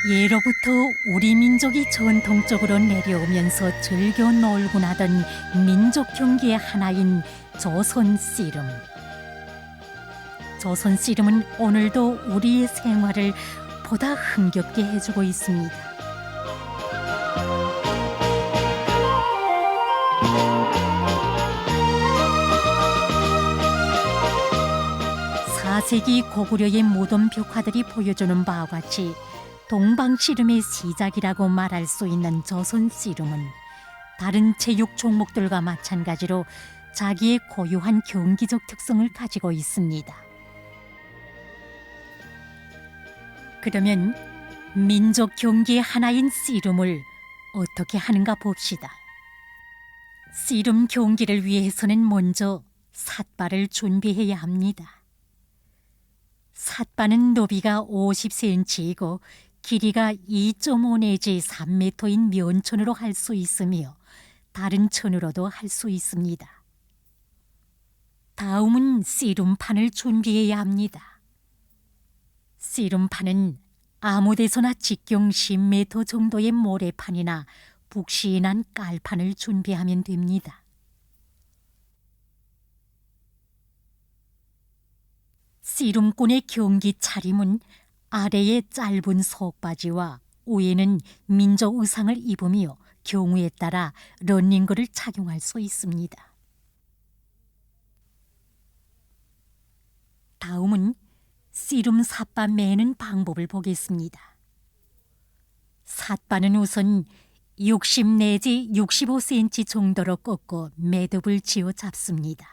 예로부터 우리 민족이 전통적으로 내려오면서 즐겨 놀곤 하던 민족 경기의 하나인 조선 씨름. 조선 씨름은 오늘도 우리의 생활을 보다 흥겹게 해주고 있습니다. 4세기 고구려의 모던 벽화들이 보여주는 바와 같이 동방 씨름의 시작이라고 말할 수 있는 조선 씨름은 다른 체육 종목들과 마찬가지로 자기의 고유한 경기적 특성을 가지고 있습니다. 그러면 민족 경기의 하나인 씨름을 어떻게 하는가 봅시다. 씨름 경기를 위해서는 먼저 삿발을 준비해야 합니다. 삿발은 너비가 50cm이고 길이가 2.5 내지 3m인 면천으로 할 수 있으며 다른 천으로도 할 수 있습니다. 다음은 씨름판을 준비해야 합니다. 씨름판은 아무 데서나 직경 10m 정도의 모래판이나 푹신한 깔판을 준비하면 됩니다. 씨름꾼의 경기 차림은 아래에 짧은 속바지와 위에는 민족 의상을 입으며 경우에 따라 러닝거를 착용할 수 있습니다. 다음은 씨름 삿바 매는 방법을 보겠습니다. 삿바는 우선 60 내지 65cm 정도로 꺾고 매듭을 지어 잡습니다.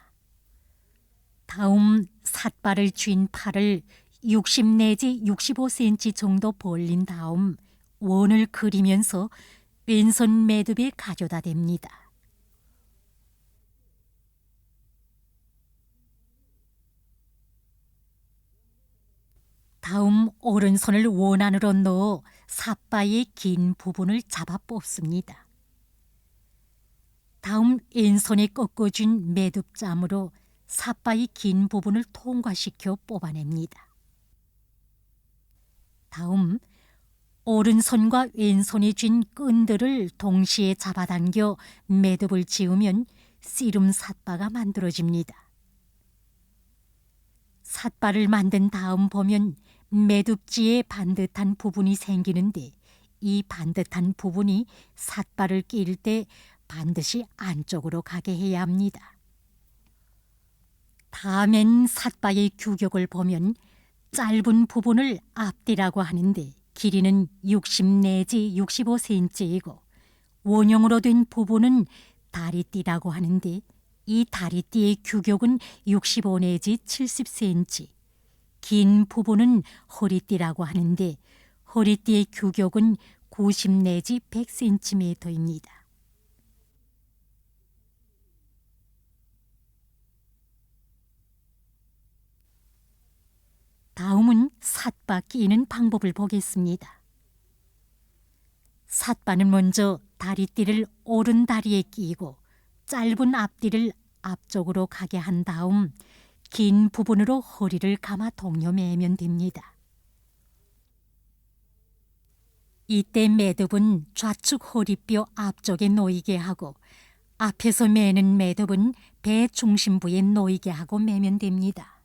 다음 삿발을 쥔 팔을 60 내지 65cm 정도 벌린 다음 원을 그리면서 왼손 매듭에 가져다 댑니다. 다음 오른손을 원 안으로 넣어 삿바의 긴 부분을 잡아 뽑습니다. 다음 왼손에 꺾어준 매듭잠으로 삿바의 긴 부분을 통과시켜 뽑아냅니다. 다음 오른손과 왼손이 쥔 끈들을 동시에 잡아당겨 매듭을 지으면 씨름 삿바가 만들어집니다. 삿바를 만든 다음 보면 매듭지에 반듯한 부분이 생기는데 이 반듯한 부분이 삿바를 끼울 때 반드시 안쪽으로 가게 해야 합니다. 다맨 삿바의 규격을 보면 짧은 부분을 앞뒤라고 하는데 길이는 60 내지 65cm이고 원형으로 된 부분은 다리띠라고 하는데 이 다리띠의 규격은 65 내지 70cm, 긴 부분은 허리띠라고 하는데 허리띠의 규격은 90 내지 100cm입니다. 다음은 삿바 끼는 방법을 보겠습니다. 삿바는 먼저 다리띠를 오른 다리에 끼고 짧은 앞뒤를 앞쪽으로 가게 한 다음 긴 부분으로 허리를 감아 동여매면 됩니다. 이때 매듭은 좌측 허리뼈 앞쪽에 놓이게 하고 앞에서 매는 매듭은 배 중심부에 놓이게 하고 매면 됩니다.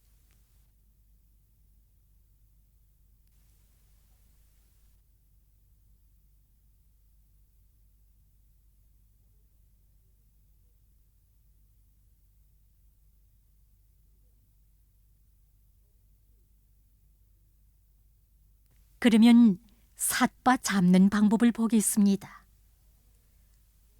그러면 삿바 잡는 방법을 보겠습니다.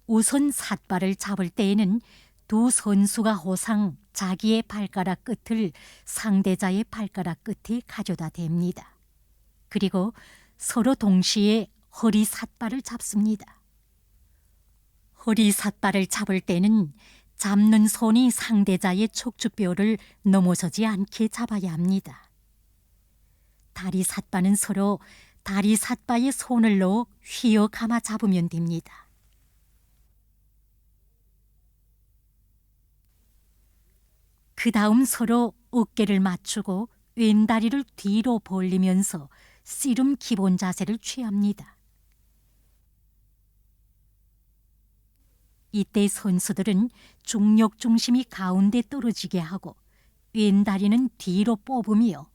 우선 삿바를 잡을 때에는 두 선수가 호상 자기의 발가락 끝을 상대자의 발가락 끝에 가져다 댑니다. 그리고 서로 동시에 허리 삿바를 잡습니다. 허리 삿바를 잡을 때는 잡는 손이 상대자의 척추뼈를 넘어서지 않게 잡아야 합니다. 다리 삿바는 서로 다리 삿바에 손을 넣어 휘어 감아 잡으면 됩니다. 그 다음 서로 어깨를 맞추고 왼다리를 뒤로 벌리면서 씨름 기본 자세를 취합니다. 이때 선수들은 중력 중심이 가운데 떨어지게 하고 왼 다리는 뒤로 뽑으며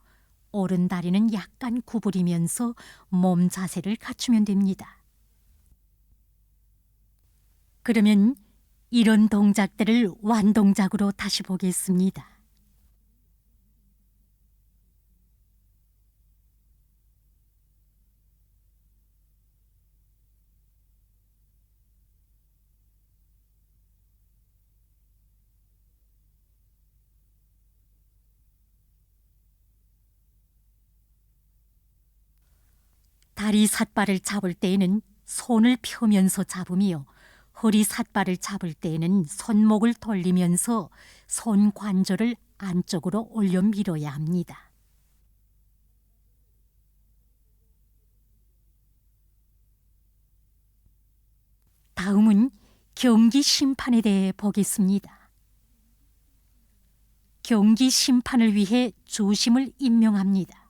오른 다리는 약간 구부리면서 몸 자세를 갖추면 됩니다. 그러면 이런 동작들을 완동작으로 다시 보겠습니다. 다리 삿발을 잡을 때에는 손을 펴면서 잡으며 허리 삿발을 잡을 때에는 손목을 돌리면서 손 관절을 안쪽으로 올려 밀어야 합니다. 다음은 경기 심판에 대해 보겠습니다. 경기 심판을 위해 주심을 임명합니다.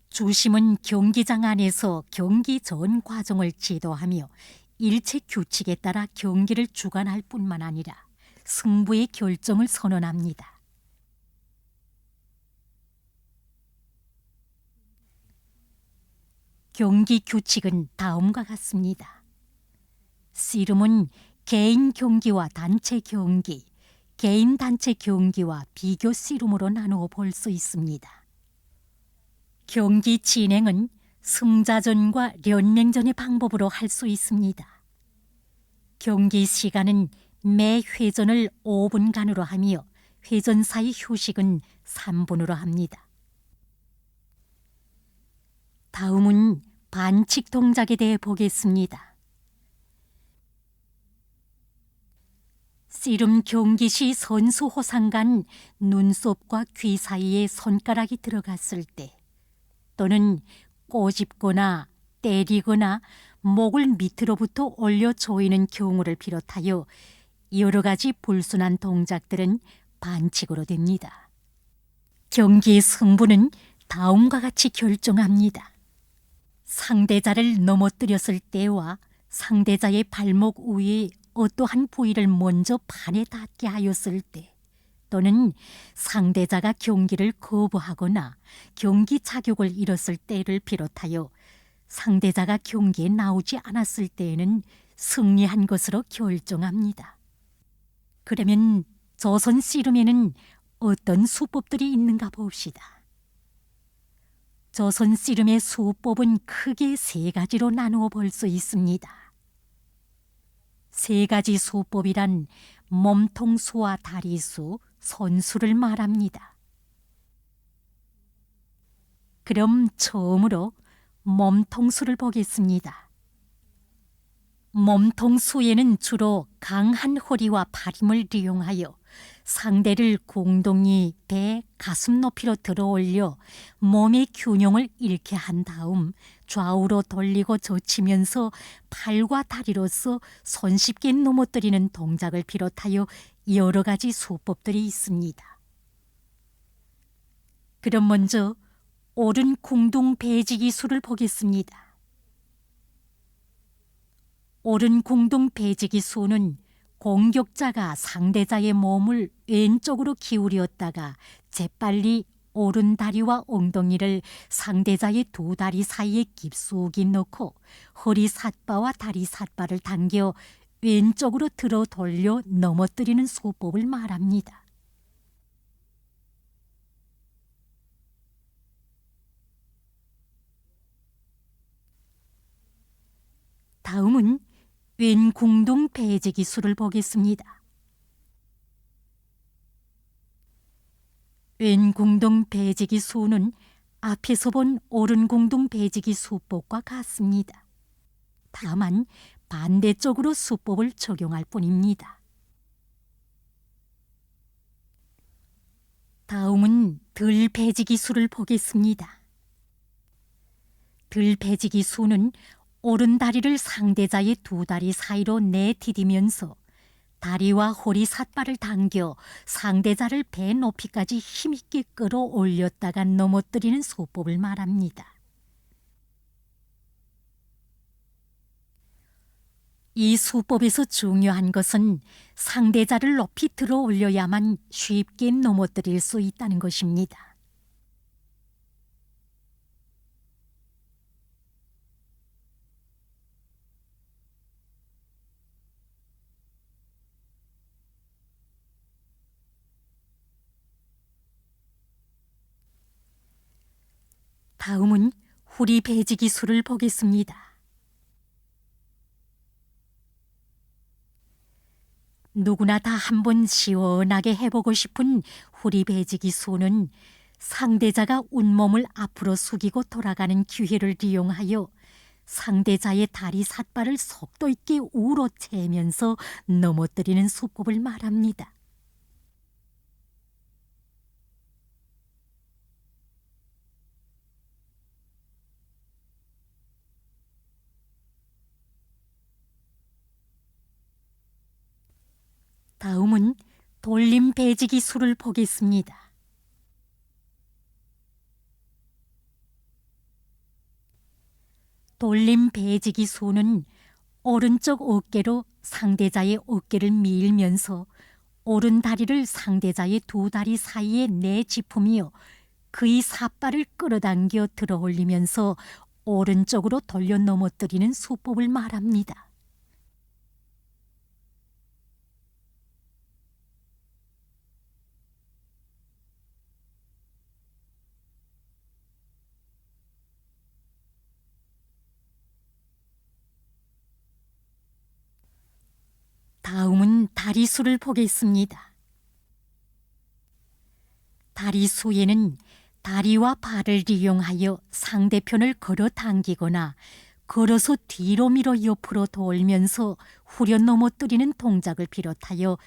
주심은 경기장 안에서 경기 전 과정을 지도하며 일체 규칙에 따라 경기를 주관할 뿐만 아니라 승부의 결정을 선언합니다. 경기 규칙은 다음과 같습니다. 씨름은 개인 경기와 단체 경기, 개인 단체 경기와 비교 씨름으로 나누어 볼 수 있습니다. 경기 진행은 승자전과 연맹전의 방법으로 할 수 있습니다. 경기 시간은 매 회전을 5분간으로 하며 회전 사이 휴식은 3분으로 합니다. 다음은 반칙 동작에 대해 보겠습니다. 씨름 경기 시 선수 호상간 눈썹과 귀 사이에 손가락이 들어갔을 때 또는 꼬집거나 때리거나 목을 밑으로부터 올려 조이는 경우를 비롯하여 여러 가지 불순한 동작들은 반칙으로 됩니다. 경기의 승부는 다음과 같이 결정합니다. 상대자를 넘어뜨렸을 때와 상대자의 발목 위에 어떠한 부위를 먼저 판에 닿게 하였을 때 또는 상대자가 경기를 거부하거나 경기 자격을 잃었을 때를 비롯하여 상대자가 경기에 나오지 않았을 때에는 승리한 것으로 결정합니다. 그러면 조선 씨름에는 어떤 수법들이 있는가 봅시다. 조선 씨름의 수법은 크게 세 가지로 나누어 볼 수 있습니다. 세 가지 수법이란 몸통수와 다리수, 손수를 말합니다. 그럼 처음으로 몸통수를 보겠습니다. 몸통수에는 주로 강한 허리와 팔힘을 이용하여 상대를 공동이 배, 가슴 높이로 들어올려 몸의 균형을 잃게 한 다음 좌우로 돌리고 젖히면서 팔과 다리로서 손쉽게 넘어뜨리는 동작을 비롯하여 여러 가지 수법들이 있습니다. 그럼 먼저 오른 궁둥 배지 기술을 보겠습니다. 오른 궁둥 배지 기술은 공격자가 상대자의 몸을 왼쪽으로 기울였다가 재빨리 오른 다리와 엉덩이를 상대자의 두 다리 사이에 깊숙이 넣고 허리 삿바와 다리 삿바를 당겨 왼쪽으로 들어 돌려 넘어뜨리는 수법을 말합니다. 다음은 왼궁동 배지 기술을 보겠습니다. 왼궁동 배지기 수는 앞에서 본 오른궁동 배지기 수법과 같습니다. 다만 반대쪽으로 수법을 적용할 뿐입니다. 다음은 들배지기 수를 보겠습니다. 들배지기 수는 오른 다리를 상대자의 두 다리 사이로 내디디면서 다리와 허리 삿발을 당겨 상대자를 배 높이까지 힘있게 끌어올렸다가 넘어뜨리는 수법을 말합니다. 이 수법에서 중요한 것은 상대자를 높이 들어 올려야만 쉽게 넘어뜨릴 수 있다는 것입니다. 다음은 후리 배지 기술을 보겠습니다. 누구나 다 한번 시원하게 해보고 싶은 후리 배지기 수는 상대자가 온몸을 앞으로 숙이고 돌아가는 기회를 이용하여 상대자의 다리 삿발을 속도 있게 우로 채면서 넘어뜨리는 수법을 말합니다. 다음은 돌림 배지기 수를 보겠습니다. 돌림 배지기 수는 오른쪽 어깨로 상대자의 어깨를 밀면서 오른 다리를 상대자의 두 다리 사이에 내짚으며 그의 삿발을 끌어당겨 들어 올리면서 오른쪽으로 돌려 넘어뜨리는 수법을 말합니다. 다음은 다리수를 보겠습니다. 다리수에는 다리와 발을 이용하여 상대편을 걸어 당기거나 걸어서 뒤로 밀어 옆으로 돌면서 후려 넘어뜨리는 동작을 비롯하여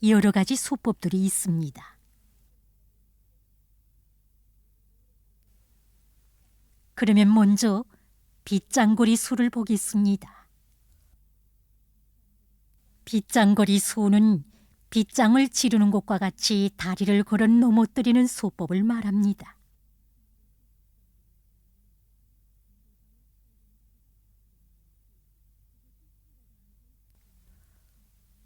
여러 가지 수법들이 있습니다. 그러면 먼저 빗장거리 수를 보겠습니다. 빗장거리 수는 빗장을 지르는 것과 같이 다리를 걸어 넘어뜨리는 수법을 말합니다.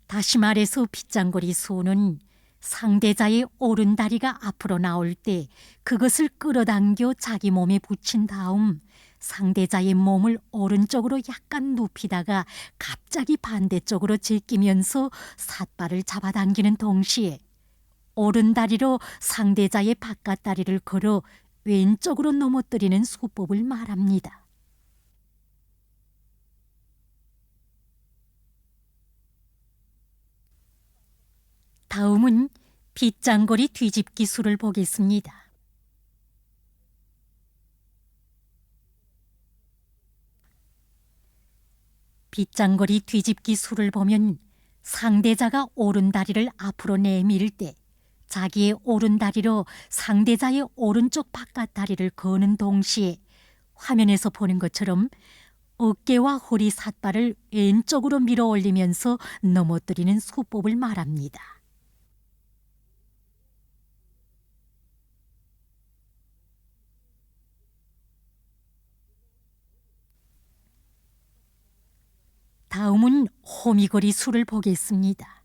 다시 말해서 빗장거리 수는 상대자의 오른 다리가 앞으로 나올 때 그것을 끌어당겨 자기 몸에 붙인 다음 상대자의 몸을 오른쪽으로 약간 눕히다가 갑자기 반대쪽으로 제끼면서 삿발을 잡아당기는 동시에 오른 다리로 상대자의 바깥 다리를 걸어 왼쪽으로 넘어뜨리는 수법을 말합니다. 다음은 빗장거리 뒤집기 수를 보겠습니다. 빗장거리 뒤집기 수를 보면 상대자가 오른 다리를 앞으로 내밀 때 자기의 오른 다리로 상대자의 오른쪽 바깥 다리를 거는 동시에 화면에서 보는 것처럼 어깨와 허리 삿발을 왼쪽으로 밀어 올리면서 넘어뜨리는 수법을 말합니다. 다음은 호미거리 수를 보겠습니다.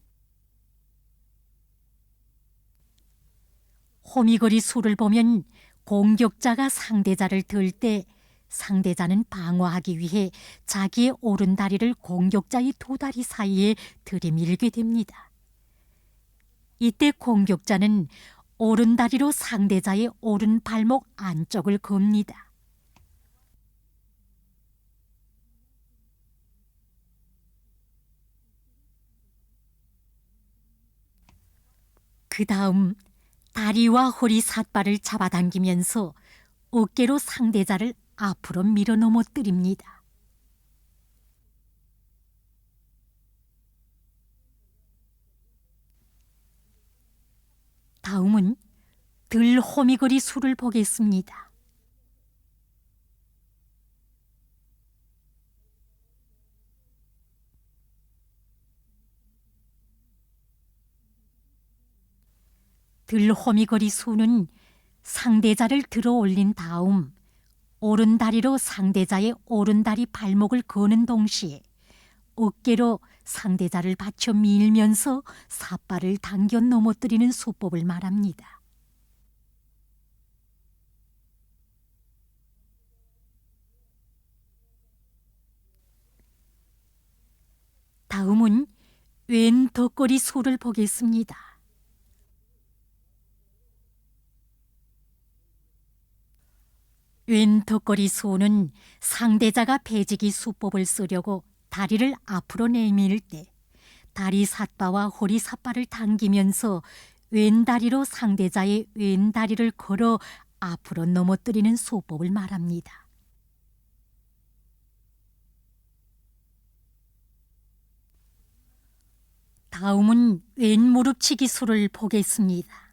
호미거리 수를 보면 공격자가 상대자를 들 때 상대자는 방어하기 위해 자기의 오른 다리를 공격자의 두 다리 사이에 들이밀게 됩니다. 이때 공격자는 오른 다리로 상대자의 오른 발목 안쪽을 겁니다. 그 다음 다리와 허리 삿발을 잡아당기면서 어깨로 상대자를 앞으로 밀어 넘어뜨립니다. 다음은 들호미거리 수를 보겠습니다. 들호미거리 수는 상대자를 들어 올린 다음 오른다리로 상대자의 오른다리 발목을 거는 동시에 어깨로 상대자를 받쳐 밀면서 삿발을 당겨 넘어뜨리는 수법을 말합니다. 다음은 왼 덧거리 수를 보겠습니다. 왼 덧거리 수는 상대자가 배지기 수법을 쓰려고 다리를 앞으로 내밀 때 다리 삿바와 허리 삿바를 당기면서 왼다리로 상대자의 왼다리를 걸어 앞으로 넘어뜨리는 수법을 말합니다. 다음은 왼 무릎치기 수를 보겠습니다.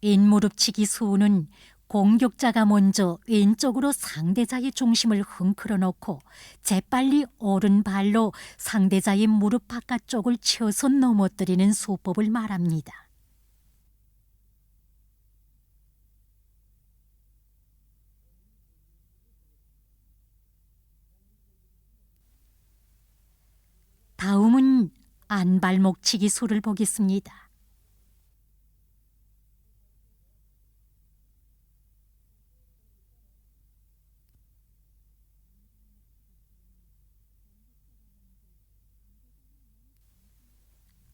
왼 무릎치기 수는 공격자가 먼저 왼쪽으로 상대자의 중심을 흔들어 놓고 재빨리 오른발로 상대자의 무릎 바깥쪽을 쳐서 넘어뜨리는 수법을 말합니다. 다음은 안발목치기 수를 보겠습니다.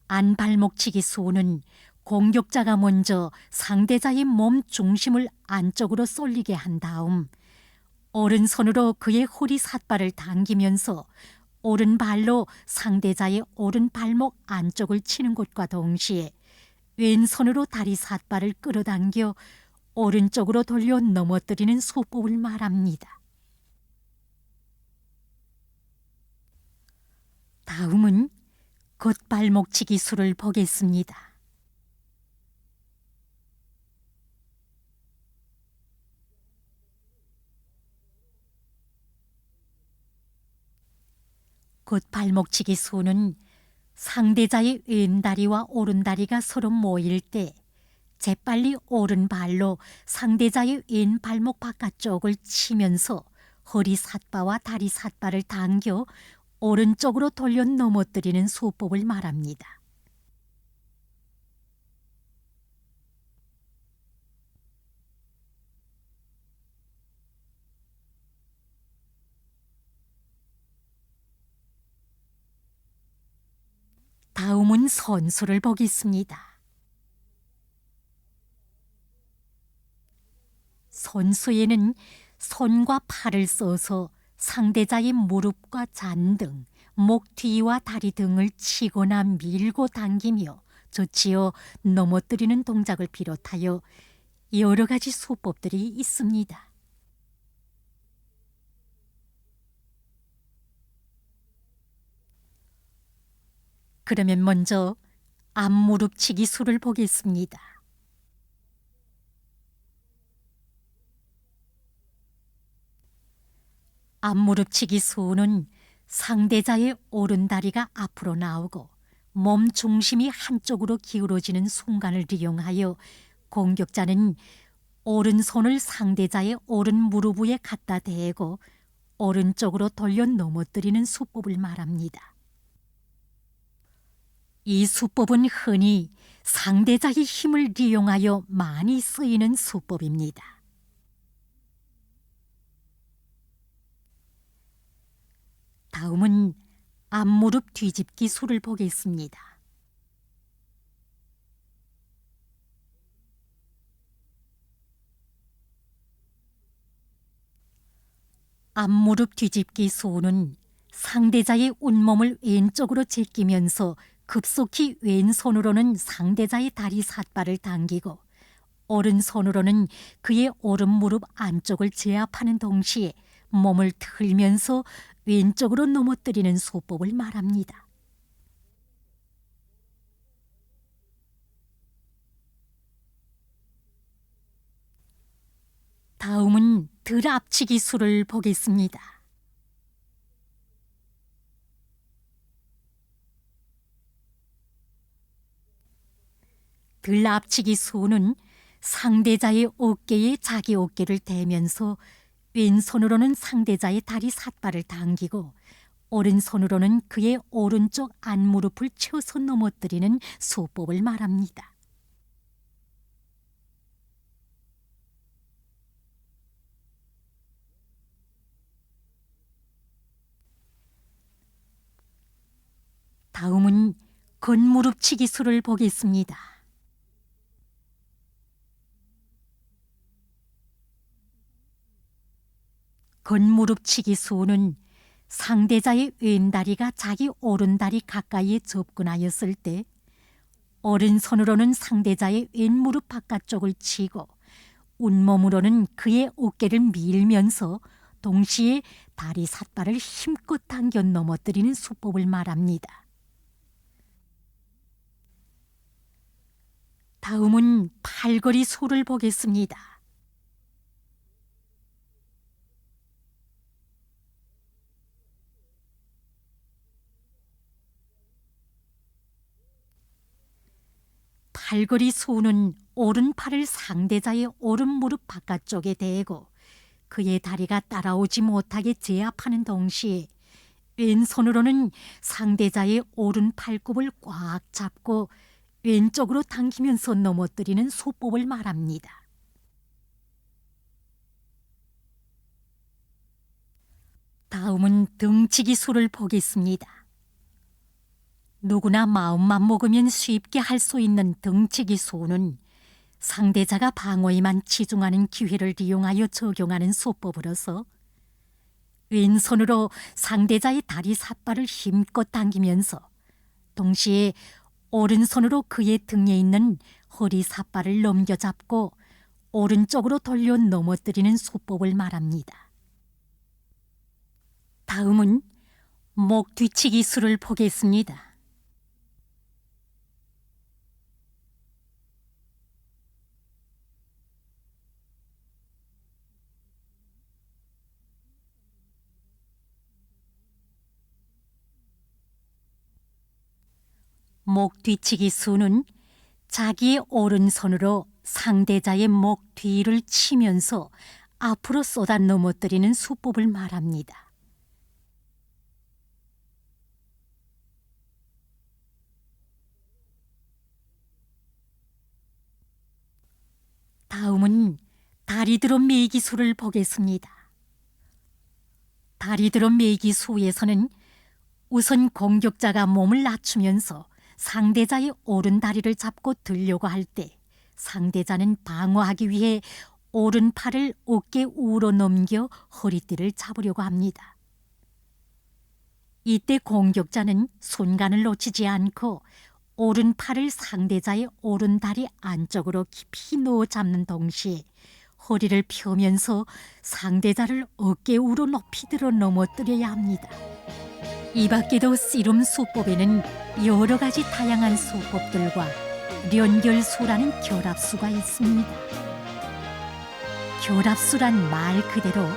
안발목치기 수는 공격자가 먼저 상대자의 몸 중심을 안쪽으로 쏠리게 한 다음 오른손으로 그의 허리 삿발을 당기면서 오른발로 상대자의 오른 발목 안쪽을 치는 것과 동시에 왼손으로 다리 삿발을 끌어당겨 오른쪽으로 돌려 넘어뜨리는 수법을 말합니다. 다음은 겉발목치기 수를 보겠습니다. 겉발목치기 수는 상대자의 왼다리와 오른다리가 서로 모일 때 재빨리 오른발로 상대자의 왼발목 바깥쪽을 치면서 허리 삿바와 다리 삿바를 당겨 오른쪽으로 돌려 넘어뜨리는 수법을 말합니다. 다음은 손수를 보겠습니다. 손수에는 손과 팔을 써서 상대자의 무릎과 잔등, 목 뒤와 다리 등을 치거나 밀고 당기며 젖히어 넘어뜨리는 동작을 비롯하여 여러 가지 수법들이 있습니다. 그러면 먼저 앞무릎치기 수를 보겠습니다. 앞무릎치기 수는 상대자의 오른다리가 앞으로 나오고 몸 중심이 한쪽으로 기울어지는 순간을 이용하여 공격자는 오른손을 상대자의 오른 무릎 위에 갖다 대고 오른쪽으로 돌려 넘어뜨리는 수법을 말합니다. 이 수법은 흔히 상대자의 힘을 이용하여 많이 쓰이는 수법입니다. 다음은 앞무릎 뒤집기 수를 보겠습니다. 앞무릎 뒤집기 수는 상대자의 온몸을 왼쪽으로 제끼면서 급속히 왼손으로는 상대자의 다리 삿발을 당기고 오른손으로는 그의 오른 무릎 안쪽을 제압하는 동시에 몸을 틀면서 왼쪽으로 넘어뜨리는 수법을 말합니다. 다음은 들 앞치기 수를 보겠습니다. 들 앞치기 수는 상대자의 어깨에 자기 어깨를 대면서 왼손으로는 상대자의 다리 삿발을 당기고 오른손으로는 그의 오른쪽 안무릎을 쳐서 넘어뜨리는 수법을 말합니다. 다음은 겉무릎치기 수를 보겠습니다. 겉무릎치기 수는 상대자의 왼다리가 자기 오른다리 가까이에 접근하였을 때 오른손으로는 상대자의 왼무릎 바깥쪽을 치고 온몸으로는 그의 어깨를 밀면서 동시에 다리 삿발을 힘껏 당겨 넘어뜨리는 수법을 말합니다. 다음은 팔걸이 수를 보겠습니다. 팔걸이 수는 오른팔을 상대자의 오른무릎 바깥쪽에 대고 그의 다리가 따라오지 못하게 제압하는 동시에 왼손으로는 상대자의 오른 팔굽을 꽉 잡고 왼쪽으로 당기면서 넘어뜨리는 수법을 말합니다. 다음은 등치기 수를 보겠습니다. 누구나 마음만 먹으면 쉽게 할 수 있는 등치기 수는 상대자가 방어에만 치중하는 기회를 이용하여 적용하는 수법으로서 왼손으로 상대자의 다리 삿발을 힘껏 당기면서 동시에 오른손으로 그의 등에 있는 허리 삿발을 넘겨잡고 오른쪽으로 돌려 넘어뜨리는 수법을 말합니다. 다음은 목 뒤치기 수를 보겠습니다. 목 뒤치기 수는 자기의 오른손으로 상대자의 목 뒤를 치면서 앞으로 쏟아 넘어뜨리는 수법을 말합니다. 다음은 다리들어 매기 수를 보겠습니다. 다리들어 매기 수에서는 우선 공격자가 몸을 낮추면서 상대자의 오른 다리를 잡고 들려고 할 때 상대자는 방어하기 위해 오른팔을 어깨 우로 넘겨 허리띠를 잡으려고 합니다. 이때 공격자는 순간을 놓치지 않고 오른팔을 상대자의 오른다리 안쪽으로 깊이 넣어 잡는 동시에 허리를 펴면서 상대자를 어깨 우로 높이 들어 넘어뜨려야 합니다. 이 밖에도 씨름 수법에는 여러 가지 다양한 수법들과 연결수라는 결합수가 있습니다. 결합수란 말 그대로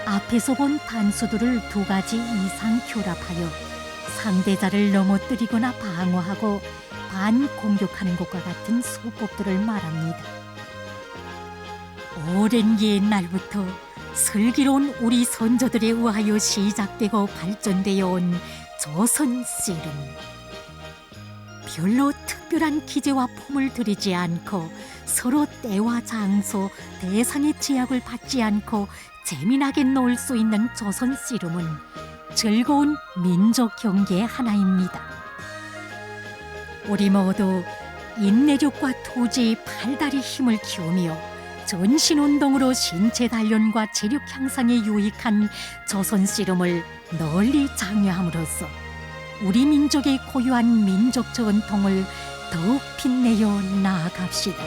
앞에서 본 단수들을 두 가지 이상 결합하여 상대자를 넘어뜨리거나 방어하고 반공격하는 것과 같은 수법들을 말합니다. 오랜 옛날부터 슬기로운 우리 선조들에 의하여 시작되고 발전되어 온 조선 씨름. 별로 특별한 기재와 품을 들이지 않고 서로 때와 장소, 대상의 제약을 받지 않고 재미나게 놀 수 있는 조선 씨름은 즐거운 민족 경기의 하나입니다. 우리 모두 인내력과 투지, 팔다리 힘을 키우며 전신운동으로 신체 단련과 체력 향상에 유익한 조선 씨름을 널리 장려함으로써 우리 민족의 고유한 민족 전통을 더욱 빛내어 나아갑시다.